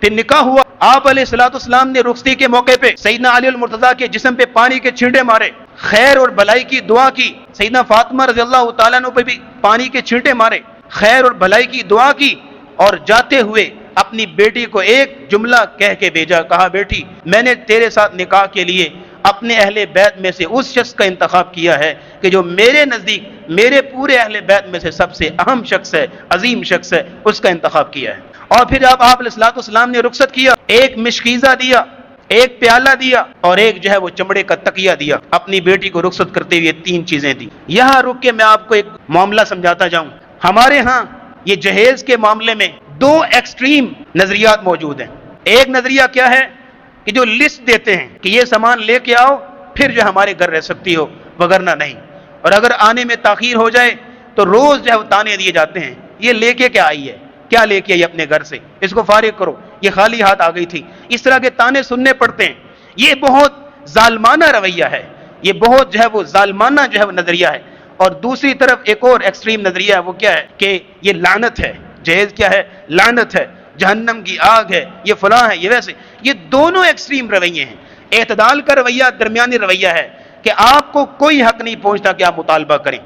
پھر نکاح ہوا، آپ علیہ السلام نے رخصتی کے موقع پہ سیدنا علی المرتضیٰ کے جسم پہ پانی کے چھینٹے مارے، خیر اور بھلائی کی دعا کی، سیدنا فاطمہ رضی اللہ تعالیٰ عنہ پہ بھی پانی کے چھینٹے مارے، خیر اور بھلائی کی دعا کی، اور جاتے ہوئے اپنی بیٹی کو ایک جملہ کہہ کے بھیجا، کہا بیٹی میں نے تیرے ساتھ نکاح کے لیے اپنے اہل بیت میں سے اس شخص کا انتخاب کیا ہے کہ جو میرے نزدیک میرے پورے اہل بیت میں سے سب سے اہم شخص ہے، عظیم شخص ہے، اس کا انتخاب کیا ہے۔ اور پھر جب آپ علیہ السلام نے رخصت کیا، ایک مشکیزہ دیا، ایک پیالہ دیا، اور ایک جو ہے وہ چمڑے کا تکیہ دیا، اپنی بیٹی کو رخصت کرتے ہوئے 3 چیزیں دی۔ یہاں رک کے میں آپ کو ایک معاملہ سمجھاتا جاؤں۔ ہمارے ہاں یہ جہیز کے معاملے میں 2 ایکسٹریم نظریات موجود ہیں۔ ایک نظریہ کیا ہے کہ جو لسٹ دیتے ہیں کہ یہ سامان لے کے آؤ پھر جو ہمارے گھر رہ سکتی ہو، وگرنہ نہیں، اور اگر آنے میں تاخیر ہو جائے تو روز جو ہے وہ تانے دیے جاتے ہیں، یہ لے کے کیا آئی ہے، کیا لے کے آئی اپنے گھر سے، اس کو فارغ کرو، یہ خالی ہاتھ آ گئی تھی، اس طرح کے تانے سننے پڑتے ہیں۔ یہ بہت ظالمانہ رویہ ہے، یہ بہت جو ہے وہ ظالمانہ جو ہے وہ نظریہ ہے۔ اور دوسری طرف ایک اور ایکسٹریم نظریہ ہے، وہ کیا ہے کہ یہ لعنت ہے، جہیز کیا ہے، لعنت ہے، جہنم کی آگ ہے، یہ فلاں ہے، یہ ویسے۔ یہ دونوں ایکسٹریم رویے ہیں۔ اعتدال کا رویہ درمیانی رویہ ہے کہ آپ کو کوئی حق نہیں پہنچتا کہ آپ مطالبہ کریں،